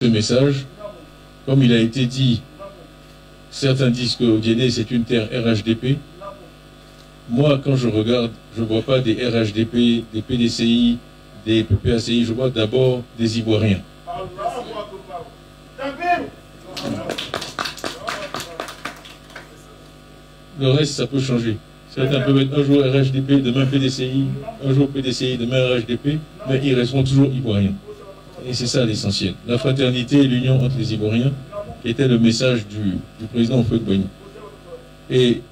Ce message, comme il a été dit, certains disent que Odiéné c'est une terre RHDP. Moi, quand je regarde, je ne vois pas des RHDP, des PDCI, des PPACI, je vois d'abord des Ivoiriens. Le reste, ça peut changer. Certains peuvent être un jour RHDP, demain PDCI, un jour PDCI, demain RHDP, mais ils resteront toujours Ivoiriens. Et c'est ça l'essentiel. La fraternité et l'union entre les Ivoiriens, qui était le message du président Houphouët-Boigny. Et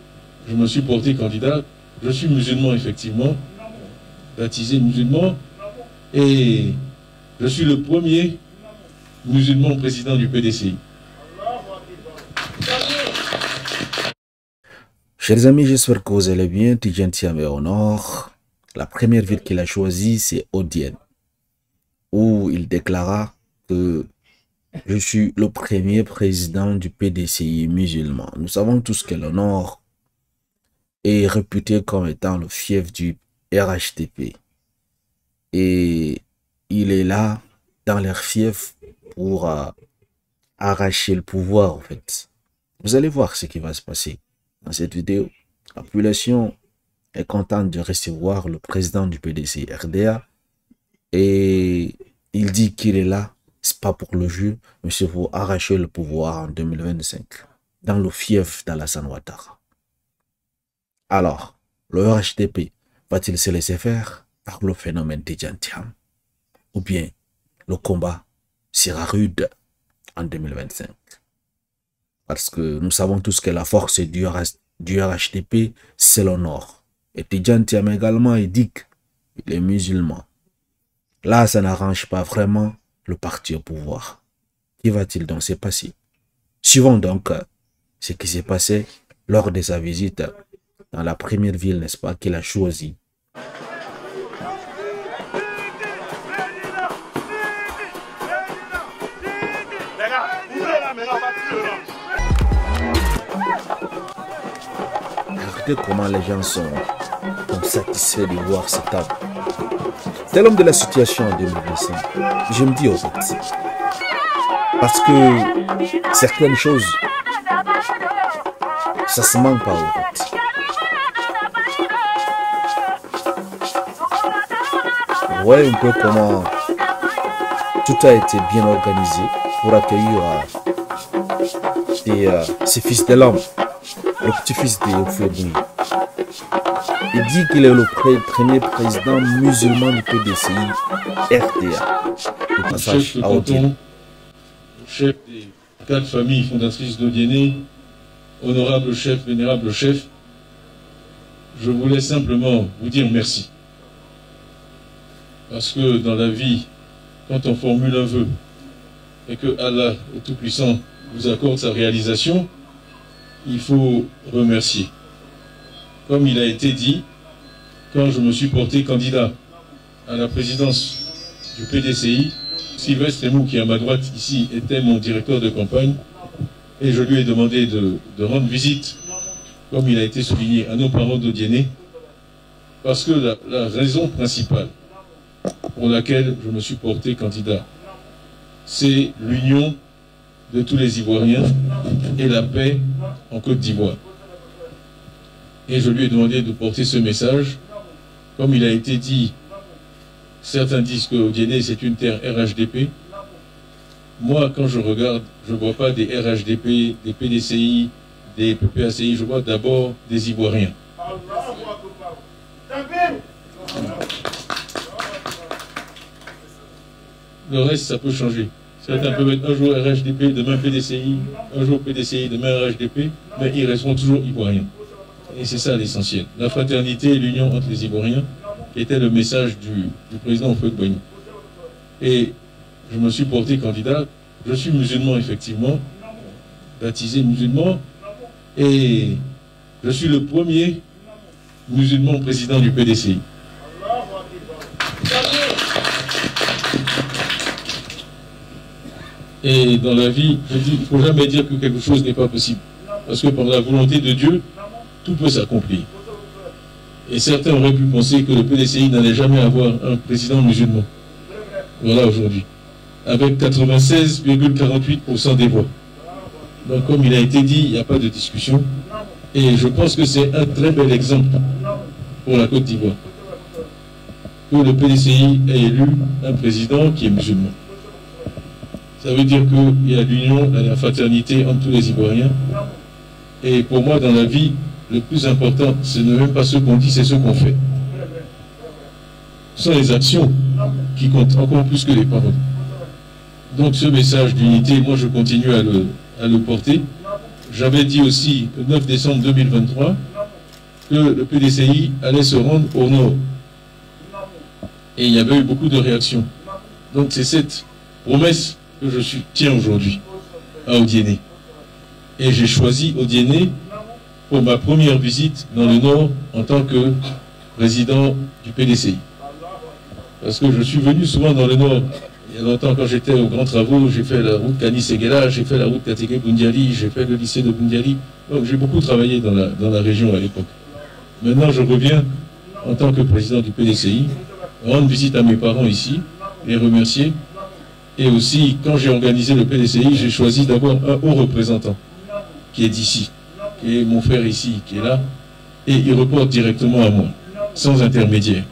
je me suis porté candidat. Je suis musulman, effectivement, baptisé musulman, et je suis le premier musulman président du PDCI. Chers amis, j'espère que vous allez bien. Tidjane Thiamé au nord. La première ville qu'il a choisie, c'est Odiène, où il déclara que je suis le premier président du PDCI musulman. Nous savons tous que le nord est réputé comme étant le fief du RHDP. Et il est là, dans leur fief, pour arracher le pouvoir, en fait. Vous allez voir ce qui va se passer dans cette vidéo. La population est contente de recevoir le président du PDCI RDA. Et il dit qu'il est là, c'est pas pour le jeu, mais c'est pour arracher le pouvoir en 2025, dans le fief d'Alassane Ouattara. Alors, le RHDP va-t-il se laisser faire par le phénomène Tidjane Thiam? Ou bien le combat sera rude en 2025? Parce que nous savons tous que la force du RHDP, c'est le nord. Et Tidjane Thiam également, il dit qu'il est musulman. Là, ça n'arrange pas vraiment le parti au pouvoir. Qu'y va-t-il donc se passer? Suivons donc ce qui s'est passé lors de sa visite dans la première ville, n'est-ce pas, qu'il a choisie. Regardez comment les gens sont satisfaits de voir cette table. C'est l'homme de la situation en 2025. Je me dis, en fait, parce que certaines choses, ça se manque pas, en fait. Vous voyez un peu comment tout a été bien organisé pour accueillir ces fils de l'homme, le petit-fils de Houphouët-Boigny. Il dit qu'il est le premier président musulman du PDCI RDA. Le chef de canton, chef des 4 familles fondatrices d'Odiéné, honorable chef, vénérable chef, je voulais simplement vous dire merci. Parce que dans la vie, quand on formule un vœu et que Allah, le Tout-Puissant, vous accorde sa réalisation, il faut remercier. Comme il a été dit, quand je me suis porté candidat à la présidence du PDCI, Sylvestre Emou, qui est à ma droite ici, était mon directeur de campagne, et je lui ai demandé de rendre visite, comme il a été souligné, à nos parents d'Odiéné, parce que la raison principale pour laquelle je me suis porté candidat, c'est l'union de tous les Ivoiriens et la paix en Côte d'Ivoire. Et je lui ai demandé de porter ce message. Comme il a été dit, certains disent que Odiéné c'est une terre RHDP. Moi, quand je regarde, je ne vois pas des RHDP, des PDCI, des PPACI, je vois d'abord des Ivoiriens. Le reste, ça peut changer. Certains peuvent être un jour RHDP, demain PDCI, un jour PDCI, demain RHDP, mais ils resteront toujours Ivoiriens. Et c'est ça l'essentiel. La fraternité et l'union entre les Ivoiriens, qui était le message du président Houphouët-Boigny. Et je me suis porté candidat. Je suis musulman, effectivement, baptisé musulman, et je suis le premier musulman président du PDCI. Et dans la vie, je dis, il ne faut jamais dire que quelque chose n'est pas possible. Parce que par la volonté de Dieu, tout peut s'accomplir. Et certains auraient pu penser que le PDCI n'allait jamais avoir un président musulman. Voilà aujourd'hui. avec 96,48% des voix. Donc comme il a été dit, il n'y a pas de discussion. Et je pense que c'est un très bel exemple pour la Côte d'Ivoire. Que le PDCI ait élu un président qui est musulman. Ça veut dire qu'il y a l'union, la fraternité entre tous les Ivoiriens. Et pour moi, dans la vie, le plus important, ce n'est même pas ce qu'on dit, c'est ce qu'on fait. Ce sont les actions qui comptent encore plus que les paroles. Donc ce message d'unité, moi je continue à le porter. J'avais dit aussi le 9 décembre 2023 que le PDCI allait se rendre au nord. Et il y avait eu beaucoup de réactions. Donc c'est cette promesse que je tiens aujourd'hui à Odiéné. Et j'ai choisi Odiéné pour ma première visite dans le nord en tant que président du PDCI. Parce que je suis venu souvent dans le nord. Il y a longtemps, quand j'étais aux grands travaux, j'ai fait la route Kani-Séguéla, j'ai fait la route Katégué-Bundiali, j'ai fait le lycée de Bundiali. Donc j'ai beaucoup travaillé dans la région à l'époque. Maintenant, je reviens en tant que président du PDCI, rendre visite à mes parents ici, les remercier. Et aussi, quand j'ai organisé le PDCI, j'ai choisi d'avoir un haut représentant qui est d'ici, qui est mon frère ici, qui est là, et il reporte directement à moi, sans intermédiaire.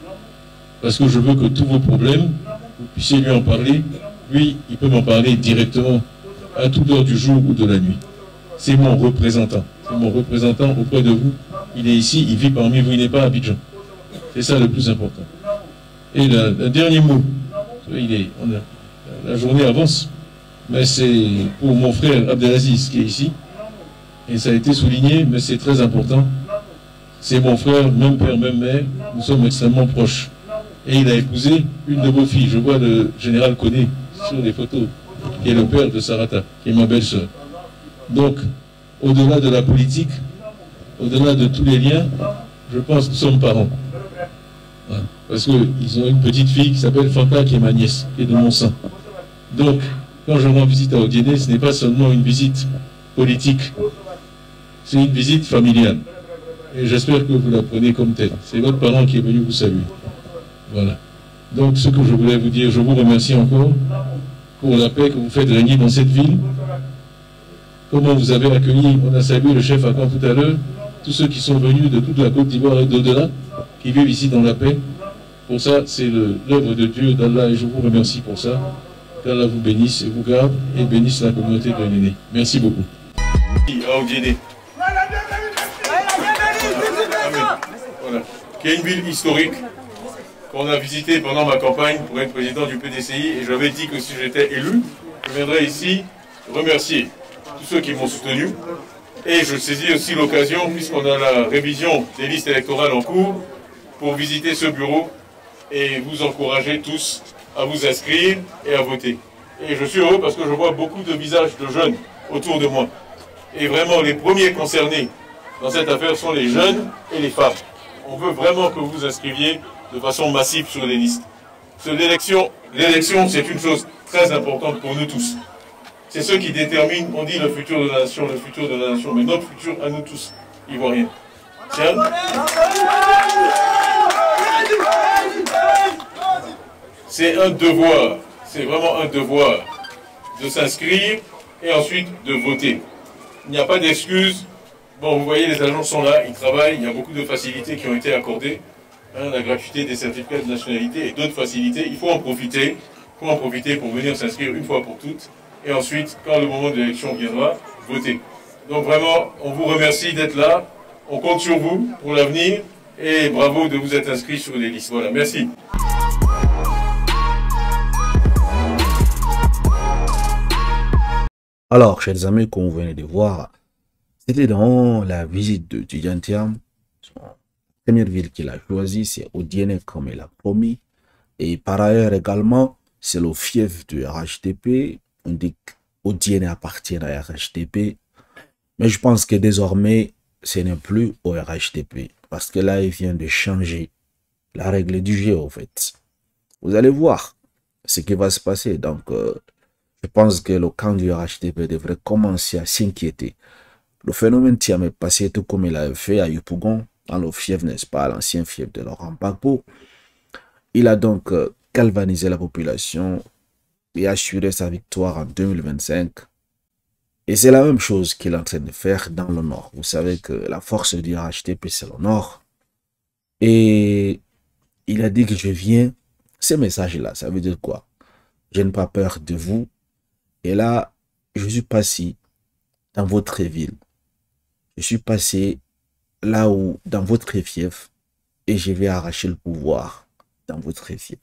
Parce que je veux que tous vos problèmes, vous puissiez lui en parler. Lui, il peut m'en parler directement à toute heure du jour ou de la nuit. C'est mon représentant. C'est mon représentant auprès de vous. Il est ici, il vit parmi vous, il n'est pas à Abidjan. C'est ça le plus important. Et le dernier mot, la journée avance, mais c'est pour mon frère Abdelaziz qui est ici. Et ça a été souligné, mais c'est très important. C'est mon frère, même père, même mère. Nous sommes extrêmement proches. Et il a épousé une de vos filles. Je vois le général Koné sur les photos, qui est le père de Sarata, qui est ma belle-sœur. Donc, au-delà de la politique, au-delà de tous les liens, je pense que nous sommes parents. Voilà. Parce qu'ils ont une petite fille qui s'appelle Fanta, qui est ma nièce, qui est de mon sang. Donc, quand je rends visite à Odiéné, ce n'est pas seulement une visite politique, c'est une visite familiale. Et j'espère que vous la prenez comme telle. C'est votre parent qui est venu vous saluer. Voilà. Donc, ce que je voulais vous dire, je vous remercie encore pour la paix que vous faites régner dans cette ville. Comment vous avez accueilli, on a salué le chef Akan tout à l'heure, tous ceux qui sont venus de toute la Côte d'Ivoire et d'au-delà, qui vivent ici dans la paix. Pour ça, c'est l'œuvre de Dieu, d'Allah, et je vous remercie pour ça. Qu'Allah vous bénisse et vous garde, et bénisse la communauté de Odiéné. Merci beaucoup. À Odiéné. Voilà. Qui est une ville historique qu'on a visitée pendant ma campagne pour être président du PDCI, et j'avais dit que si j'étais élu, je viendrais ici remercier tous ceux qui m'ont soutenu. Et je saisis aussi l'occasion, puisqu'on a la révision des listes électorales en cours, pour visiter ce bureau et vous encourager tous à vous inscrire et à voter. Et je suis heureux parce que je vois beaucoup de visages de jeunes autour de moi. Et vraiment, les premiers concernés dans cette affaire sont les jeunes et les femmes. On veut vraiment que vous vous inscriviez de façon massive sur les listes. L'élection, c'est une chose très importante pour nous tous. C'est ce qui détermine, on dit le futur de la nation, mais notre futur à nous tous, Ivoiriens. C'est un devoir, c'est vraiment un devoir de s'inscrire et ensuite de voter. Il n'y a pas d'excuses. Bon, vous voyez, les agents sont là, ils travaillent, il y a beaucoup de facilités qui ont été accordées. La gratuité des certificats de nationalité et d'autres facilités, il faut en profiter. Il faut en profiter pour venir s'inscrire une fois pour toutes. Et ensuite, quand le moment de l'élection viendra, voter. Donc vraiment, on vous remercie d'être là. On compte sur vous pour l'avenir. Et bravo de vous être inscrits sur les listes. Voilà, merci. Alors, chers amis, comme vous venez de voir, c'était dans la visite de Tidjane Thiam. La première ville qu'il a choisie, c'est Odiéné, comme il a promis. Et par ailleurs également, c'est le fief du RHDP. On dit qu'Odiéné appartient à RHDP. Mais je pense que désormais, ce n'est plus au RHDP. Parce que là, il vient de changer la règle du jeu, en fait. Vous allez voir ce qui va se passer. Donc, je pense que le camp du RHDP devrait commencer à s'inquiéter. Le phénomène Thiam est passé tout comme il avait fait à Yopougon, dans le fief, n'est-ce pas, l'ancien fief de Laurent Gbagbo. Il a donc galvanisé la population. et assurer sa victoire en 2025. Et c'est la même chose qu'il est en train de faire dans le Nord. Vous savez que la force du RHTP, c'est le Nord. Et il a dit que je viens. Ces messages-là, ça veut dire quoi? Je n'ai pas peur de vous. Et là, je suis passé dans votre ville. Je suis passé là où, dans votre fief, et je vais arracher le pouvoir dans votre fief.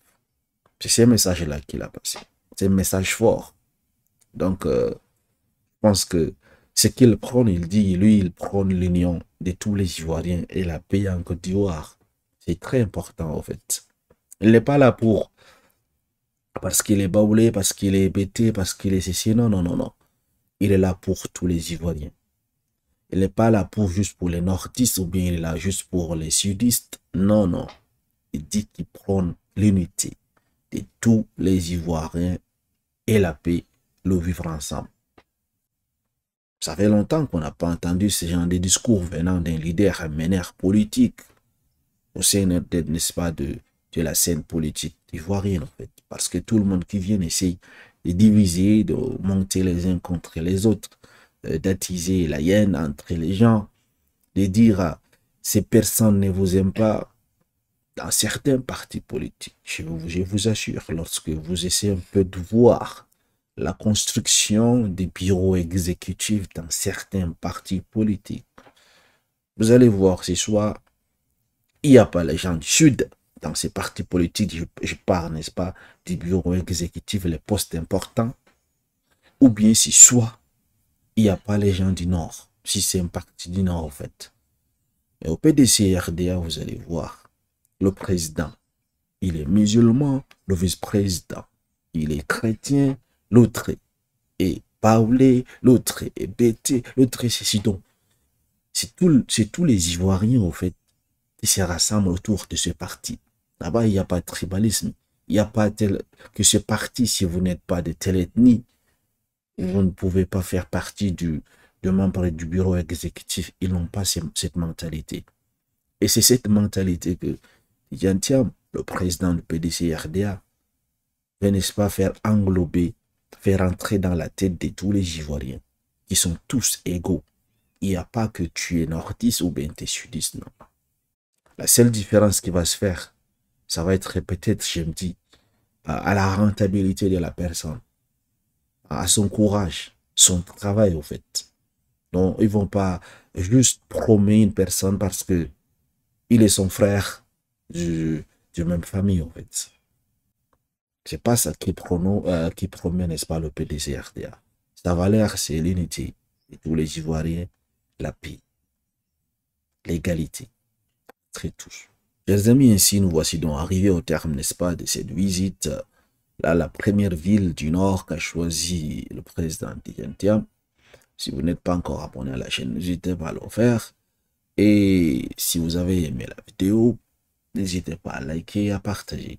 C'est ces messages-là qu'il a passé. C'est un message fort. Donc, je pense que ce qu'il prône, il dit, lui, il prône l'union de tous les Ivoiriens et la paix en Côte d'Ivoire. C'est très important, en fait. Il n'est pas là pour, parce qu'il est baoulé, parce qu'il est bêté, parce qu'il est ceci. Non, non, non, non. Il est là pour tous les Ivoiriens. Il n'est pas là pour juste pour les nordistes ou bien il est là juste pour les sudistes. Non, non. Il dit qu'il prône l'unité de tous les Ivoiriens et la paix, le vivre ensemble. Ça fait longtemps qu'on n'a pas entendu ce genre de discours venant d'un leader, un meneur politique au sein, n'est-ce pas, de la scène politique ivoirienne, en fait. Parce que tout le monde qui vient essaye de diviser, de monter les uns contre les autres, d'attiser la haine entre les gens, de dire ces personnes ne vous aiment pas. Dans certains partis politiques, je vous assure, lorsque vous essayez un peu de voir la construction des bureaux exécutifs dans certains partis politiques, vous allez voir, c'est soit il n'y a pas les gens du Sud dans ces partis politiques, je parle, n'est-ce pas, des bureaux exécutifs, les postes importants, ou bien c'est soit il n'y a pas les gens du Nord, si c'est un parti du Nord en fait. Mais au PDC-RDA, vous allez voir, le président, il est musulman, le vice-président, il est chrétien, l'autre est baoulé, l'autre est bêté, l'autre est ceci. Donc, c'est tous les Ivoiriens, en fait, qui se rassemblent autour de ce parti. Là-bas, il n'y a pas de tribalisme. Il n'y a pas tel que ce parti, si vous n'êtes pas de telle ethnie, vous ne pouvez pas faire partie de membres du bureau exécutif. Ils n'ont pas cette mentalité. Et c'est cette mentalité que Tidjane Thiam, le président du PDC-RDA, veut, n'est-ce pas, faire englober, faire entrer dans la tête de tous les Ivoiriens, qui sont tous égaux. Il n'y a pas que tu es nordiste ou bien tu es sudiste, non. La seule différence qui va se faire, ça va être peut-être, je me dis, à la rentabilité de la personne, à son courage, son travail, au fait. Donc, ils ne vont pas juste promener une personne parce que il est son frère de même famille, en fait. C'est pas ça qui promet, n'est-ce pas, le PDC-RDA. Sa valeur, c'est l'unité de tous les Ivoiriens, la paix, l'égalité, très tous. Chers amis, ainsi nous voici donc arrivés au terme, n'est-ce pas, de cette visite. Là, la première ville du Nord qu'a choisi le président Tidjane Thiam. Si vous n'êtes pas encore abonné à la chaîne, n'hésitez pas à le faire. Et si vous avez aimé la vidéo, n'hésitez pas à liker et à partager.